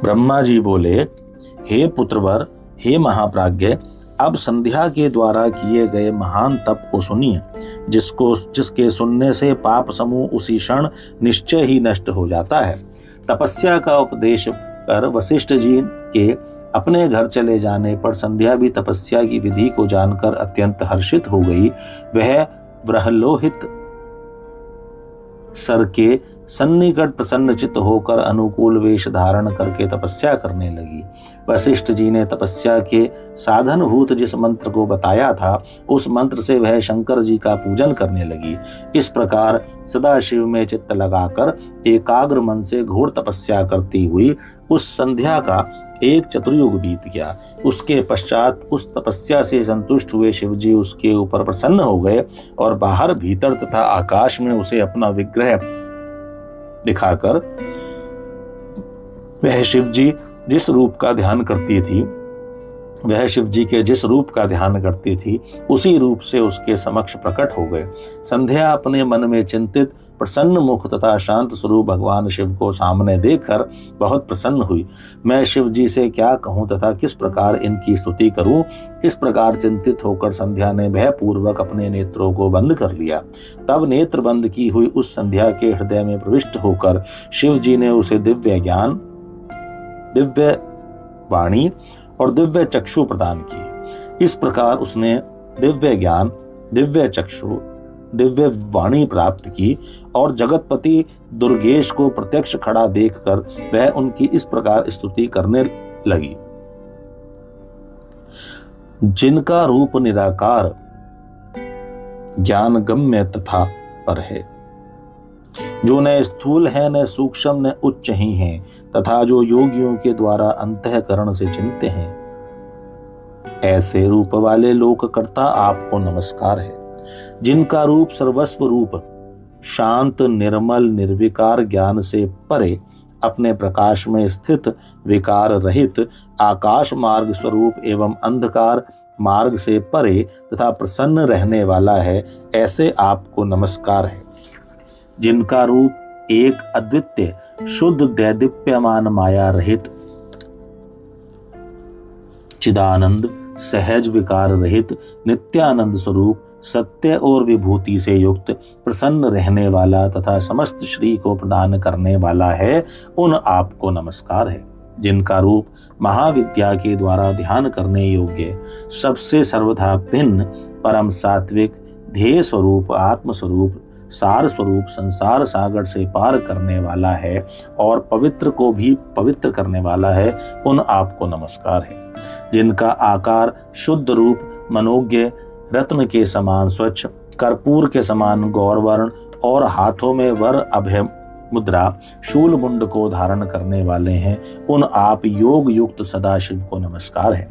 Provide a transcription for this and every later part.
ब्रह्मा जी बोले, हे पुत्रवर, हे महाप्राज्ञ, अब संध्या के द्वारा किए गए महान तप को सुनिए, जिसके सुनने से पाप समूह उसी क्षण निश्चय ही नष्ट हो जाता है। तपस्या का उपदेश कर वशिष्ठ जी के अपने घर चले जाने पर संध्या भी तपस्या की विधि को जानकर अत्यंत हर्षित हो गई। वह ब्रह्लोहित सर के सन्निकट प्रसन्नचित्त होकर अनुकूल वेश धारण करके तपस्या करने लगी। वशिष्ठ जी ने तपस्या के साधनभूत जिस मंत्र को बताया था, उस मंत्र से वह शंकर जी का पूजन करने लगी। इस प्रकार सदाशिव में चित्त लगाकर एकाग्र मन से घोर तपस्या करती हुई उस संध्या का एक चतुर्युग बीत गया। उसके पश्चात उस तपस्या से संतुष्ट हुए शिवजी उसके ऊपर प्रसन्न हो गए और बाहर भीतर तथा आकाश में उसे अपना विग्रह दिखाकर वह शिवजी जिस रूप का ध्यान करती थी, वह शिवजी के जिस रूप का ध्यान करती थी उसी रूप से उसके समक्ष प्रकट हो गए। संध्या अपने मन में चिंतित प्रसन्न मुख तथा शांत स्वरूप भगवान शिव को सामने देखकर बहुत प्रसन्न हुई। मैं शिव जी से क्या कहूं तथा किस प्रकार इनकी स्तुति करूं, इस प्रकार चिंतित होकर संध्या ने भयपूर्वक अपने नेत्रों को बंद कर लिया। तब नेत्र बंद की हुई उस संध्या के हृदय में प्रविष्ट होकर शिव जी ने उसे दिव्य ज्ञान, दिव्य वाणी और दिव्य चक्षु प्रदान किए। इस प्रकार उसने दिव्य ज्ञान, दिव्य चक्षु, दिव्य वाणी प्राप्त की और जगतपति दुर्गेश को प्रत्यक्ष खड़ा देखकर वह उनकी इस प्रकार स्तुति करने लगी। जिनका रूप निराकार, ज्ञान गम्य तथा पर है, जो न स्थूल है न सूक्ष्म न उच्च ही है, तथा जो योगियों के द्वारा अंतःकरण से चिंत्य हैं, ऐसे रूप वाले लोककर्ता आपको नमस्कार है। जिनका रूप सर्वस्व रूप, शांत निर्मल निर्विकार ज्ञान से परे, अपने प्रकाश में स्थित विकार रहित आकाश मार्ग स्वरूप एवं अंधकार मार्ग से परे तथा प्रसन्न रहने वाला है, ऐसे आपको नमस्कार है। जिनका रूप एक अद्वितीय शुद्ध दैदीप्यमान माया रहित चिदानंद सहज विकार रहित नित्यानंद स्वरूप सत्य और विभूति से युक्त प्रसन्न रहने वाला तथा समस्त श्री को प्रदान करने वाला है, उन आपको नमस्कार है। जिनका रूप महाविद्या के द्वारा ध्यान करने योग्य सबसे सर्वथा भिन्न परम सात्विक ध्येय स्वरूप आत्म स्वरूप सार स्वरूप संसार सागर से पार करने वाला है और पवित्र को भी पवित्र करने वाला है, उन आपको नमस्कार है। जिनका आकार शुद्ध रूप मनोज्ञ रत्न के समान स्वच्छ, कर्पूर के समान गौरवर्ण और हाथों में वर अभय मुद्रा शूल मुंड को धारण करने वाले हैं, उन आप योग युक्त सदाशिव को नमस्कार है।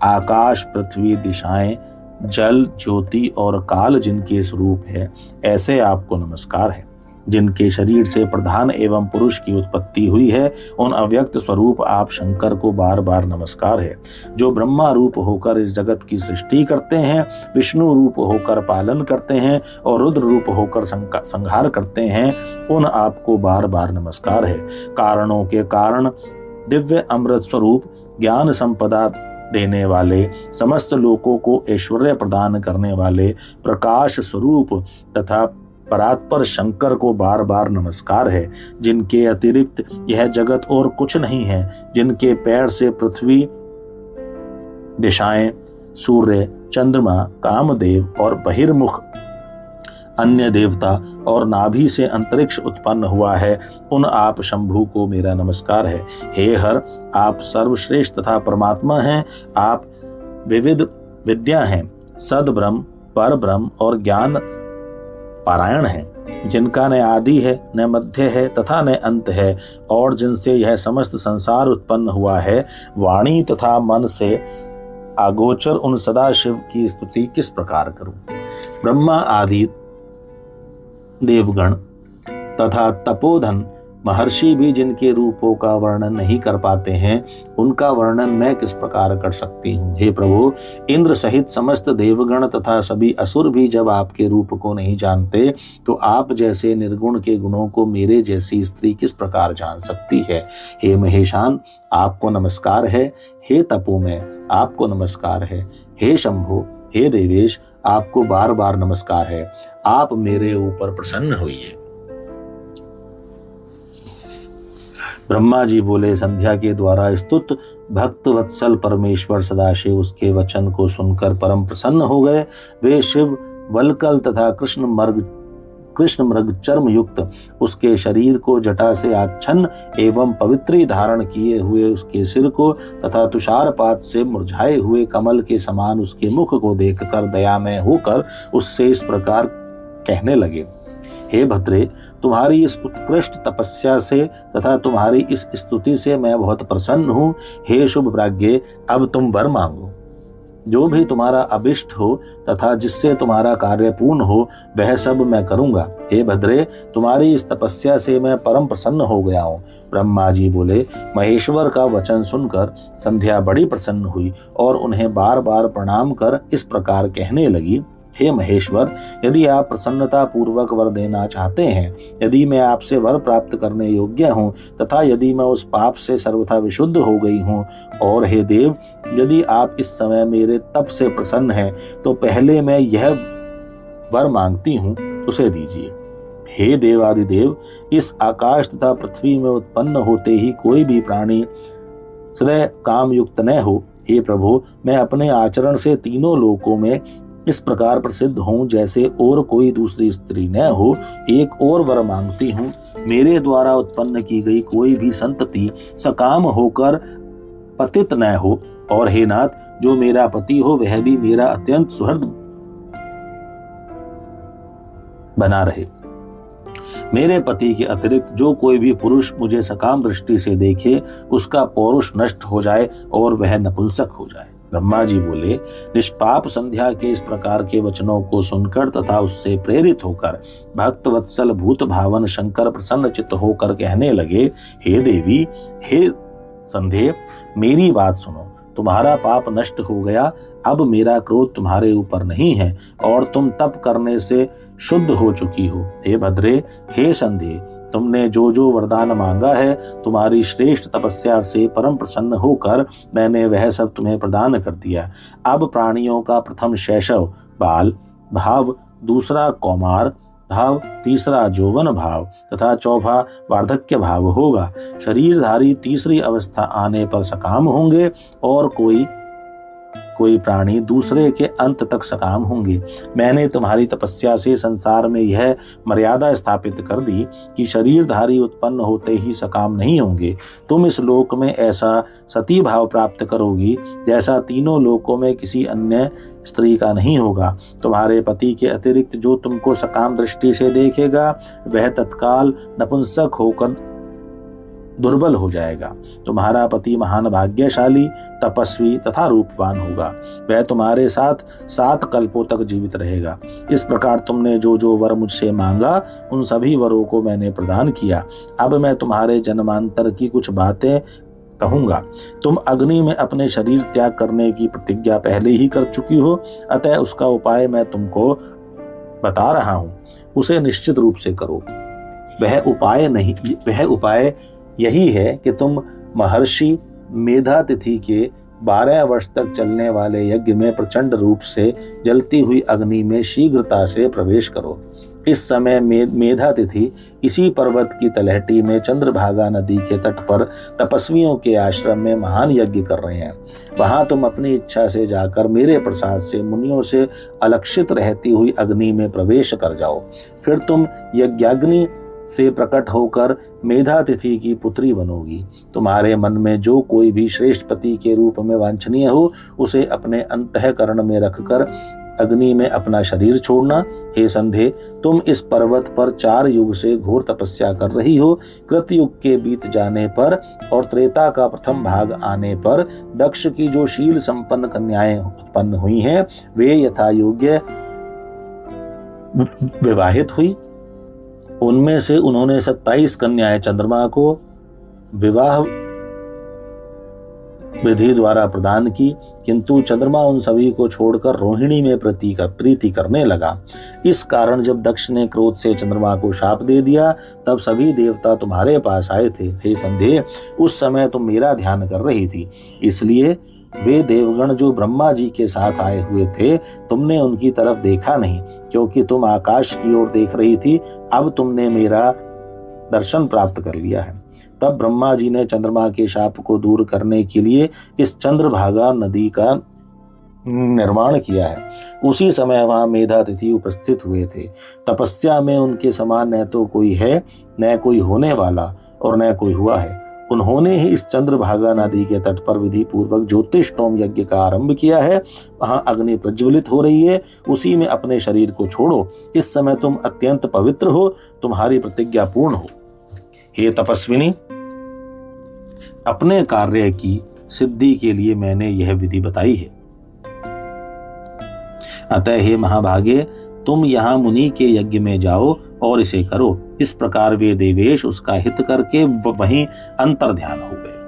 आकाश पृथ्वी दिशाएं जल ज्योति और काल जिनके स्वरूप है, ऐसे आपको नमस्कार है। जिनके शरीर से प्रधान एवं पुरुष की उत्पत्ति हुई है, उन अव्यक्त स्वरूप आप शंकर को बार बार नमस्कार है। जो ब्रह्मा रूप होकर इस जगत की सृष्टि करते हैं, विष्णु रूप होकर पालन करते हैं और रुद्र रूप होकर संहार करते हैं, उन आपको बार बार नमस्कार है। कारणों के कारण दिव्य अमृत स्वरूप ज्ञान संपदा देने वाले, समस्त लोकों को ऐश्वर्य प्रदान करने वाले प्रकाश स्वरूप तथा परात्पर शंकर को बार बार नमस्कार है। जिनके अतिरिक्त यह जगत और कुछ नहीं है, जिनके पैर से पृथ्वी दिशाएं सूर्य चंद्रमा कामदेव और बहिर्मुख अन्य देवता और नाभि से अंतरिक्ष उत्पन्न हुआ है, उन आप शंभु को मेरा नमस्कार है। हे हर, आप सर्वश्रेष्ठ तथा परमात्मा हैं। आप विविध विद्या हैं, सद्ब्रह्म पर ब्रह्म और ज्ञान पारायण है। जिनका न आदि है न मध्य है तथा न अंत है, और जिनसे यह समस्त संसार उत्पन्न हुआ है, वाणी तथा मन से आगोचर उन सदाशिव की स्तुति किस प्रकार करूं। ब्रह्मा आदि देवगण तथा तपोधन महर्षि भी जिनके रूपों का वर्णन नहीं कर पाते हैं, उनका वर्णन मैं किस प्रकार कर सकती हूँ। हे प्रभु, इंद्र सहित समस्त देवगण तथा सभी असुर भी जब आपके रूप को नहीं जानते, तो आप जैसे निर्गुण के गुणों को मेरे जैसी स्त्री किस प्रकार जान सकती है। हे महेशान, आपको नमस्कार है। हे तपोमय, आपको नमस्कार है। हे शंभो, हे देवेश, आपको बार बार नमस्कार है। आप मेरे ऊपर प्रसन्न होइए। ब्रह्मा जी बोले, संध्या के द्वारा स्तुत भक्त वत्सल परमेश्वर सदाशिव उसके वचन को सुनकर परम प्रसन्न हो गए। वे शिव वलकल तथा कृष्ण मृग चर्म युक्त उसके शरीर को जटा से आच्छन्न एवं पवित्री धारण किए हुए उसके सिर को तथा तुषारपात से मुरझाए हुए कमल के समान उसके मुख को देखकर दयामय होकर उससे इस प्रकार कहने लगे। हे भद्रे, तुम्हारी इस उत्कृष्ट तपस्या से तथा तुम्हारी इस स्तुति से मैं बहुत प्रसन्न हूँ। हे शुभ प्राज्ञे, अब तुम वर मांगो। जो भी तुम्हारा अभिष्ट हो तथा जिससे तुम्हारा कार्य पूर्ण हो, वह सब मैं करूंगा। हे भद्रे, तुम्हारी इस तपस्या से मैं परम प्रसन्न हो गया हूँ। ब्रह्मा जी बोले, महेश्वर का वचन सुनकर संध्या बड़ी प्रसन्न हुई और उन्हें बार बार प्रणाम कर इस प्रकार कहने लगी। हे महेश्वर, यदि आप प्रसन्नता पूर्वक वर देना चाहते हैं, यदि मैं आपसे वर प्राप्त करने योग्य हूँ तथा यदि मैं उस पाप से सर्वथा विशुद्ध हो गई हूँ, और हे देव, यदि आप इस समय मेरे तप से प्रसन्न हैं, तो पहले मैं यह वर मांगती हूँ, उसे दीजिए। हे देवादिदेव, इस आकाश तथा पृथ्वी में उत्पन्न होते ही कोई भी प्राणी सदैव काम युक्त न हो। हे प्रभु, मैं अपने आचरण से तीनों लोकों में इस प्रकार प्रसिद्ध हूँ जैसे और कोई दूसरी स्त्री न हो। एक और वर मांगती हूँ, मेरे द्वारा उत्पन्न की गई कोई भी संतति सकाम होकर पतित न हो, और हे नाथ, जो मेरा पति हो वह भी मेरा अत्यंत सुहृद बना रहे। मेरे पति के अतिरिक्त जो कोई भी पुरुष मुझे सकाम दृष्टि से देखे, उसका पौरुष नष्ट हो जाए और वह नपुंसक हो जाए। ब्रह्मा जी बोले, निष्पाप संध्या के इस प्रकार के वचनों को सुनकर तथा उससे प्रेरित होकर भक्त वत्सल भूत भावन शंकर प्रसन्न चित्त होकर कहने लगे, हे देवी, हे संध्या, मेरी बात सुनो। तुम्हारा पाप नष्ट हो गया। अब मेरा क्रोध तुम्हारे ऊपर नहीं है और तुम तप करने से शुद्ध हो चुकी हो। हे भद्रे, हे संध्या, तुमने जो जो वरदान मांगा है, तुम्हारी श्रेष्ठ तपस्या से परम प्रसन्न होकर मैंने वह सब तुम्हें प्रदान कर दिया। अब प्राणियों का प्रथम शैशव बाल भाव, दूसरा कौमार भाव, तीसरा जौवन भाव तथा चौथा वार्धक्य भाव होगा। शरीरधारी तीसरी अवस्था आने पर सकाम होंगे और कोई प्राणी दूसरे के अंत तक सकाम होंगे। मैंने तुम्हारी तपस्या से संसार में यह मर्यादा स्थापित कर दी कि शरीरधारी उत्पन्न होते ही सकाम नहीं होंगे। तुम इस लोक में ऐसा सती भाव प्राप्त करोगी जैसा तीनों लोकों में किसी अन्य स्त्री का नहीं होगा। तुम्हारे पति के अतिरिक्त जो तुमको सकाम दृष्टि से देखेगा, वह तत्काल नपुंसक होकर दुर्बल हो जाएगा। तुम्हारा पति महान भाग्यशाली, तपस्वी तथा रूपवान होगा। वह तुम्हारे साथ 7 कल्पों तक जीवित रहेगा। इस प्रकार तुमने जो जो वर मुझसे मांगा, उन सभी वरों को मैंने प्रदान किया। अब मैं तुम्हारे जन्मांतर की कुछ बातें कहूंगा। तुम अग्नि में अपने शरीर त्याग करने की प्रतिज्ञा पहले ही कर चुकी हो, अतः उसका उपाय मैं तुमको बता रहा हूं। उसे निश्चित रूप से करो। वह उपाय यही है कि तुम महर्षि मेधातिथि के 12 वर्ष तक चलने वाले यज्ञ में प्रचंड रूप से जलती हुई अग्नि में शीघ्रता से प्रवेश करो। इस समय मेधातिथि इसी पर्वत की तलहटी में चंद्रभागा नदी के तट पर तपस्वियों के आश्रम में महान यज्ञ कर रहे हैं। वहां तुम अपनी इच्छा से जाकर मेरे प्रसाद से मुनियों से अलक्षित रहती हुई अग्नि में प्रवेश कर जाओ। फिर तुम यज्ञाग्नि से प्रकट होकर मेधातिथि की पुत्री बनोगी। तुम्हारे मन में जो कोई भी श्रेष्ठ पति के रूप में वांछनीय हो, उसे अपने अंतःकरण में रखकर अग्नि में अपना शरीर छोड़ना। हे संध्या, तुम इस पर्वत पर 4 युग से घोर तपस्या कर रही हो। कृतयुग के बीत जाने पर और त्रेता का प्रथम भाग आने पर दक्ष की जो शील संपन्न कन्याएं उत्पन्न हुई हैं, वे यथा योग्य विवाहित हुई उनमें से उन्होंने 27 कन्याएं चंद्रमा को विवाह विधि द्वारा प्रदान की, किंतु चंद्रमा उन सभी को छोड़कर रोहिणी में प्रीति करने लगा। इस कारण जब दक्ष ने क्रोध से चंद्रमा को शाप दे दिया, तब सभी देवता तुम्हारे पास आए थे। हे संध्या, उस समय तुम मेरा ध्यान कर रही थी, इसलिए वे देवगण जो ब्रह्मा जी के साथ आए हुए थे, तुमने उनकी तरफ देखा नहीं, क्योंकि तुम आकाश की ओर देख रही थी। अब तुमने मेरा दर्शन प्राप्त कर लिया है। तब ब्रह्मा जी ने चंद्रमा के शाप को दूर करने के लिए इस चंद्रभागा नदी का निर्माण किया है। उसी समय वहां मेधातिथि उपस्थित हुए थे। तपस्या में उनके समान न तो कोई है, न कोई होने वाला, और न कोई हुआ है। उन्होंने ही इस चंद्रभागा नदी के तट पर विधि पूर्वक ज्योतिष्टोम यज्ञ का आरंभ किया है। वहां अग्नि प्रज्वलित हो रही है, उसी में अपने शरीर को छोड़ो। इस समय तुम अत्यंत पवित्र हो, तुम्हारी प्रतिज्ञा पूर्ण हो। हे तपस्विनी, अपने कार्य की सिद्धि के लिए मैंने यह विधि बताई है। अतः हे महाभागे, तुम यहाँ मुनि के यज्ञ में जाओ और इसे करो। इस प्रकार वे देवेश उसका हित करके वहीं अंतर ध्यान हो गए।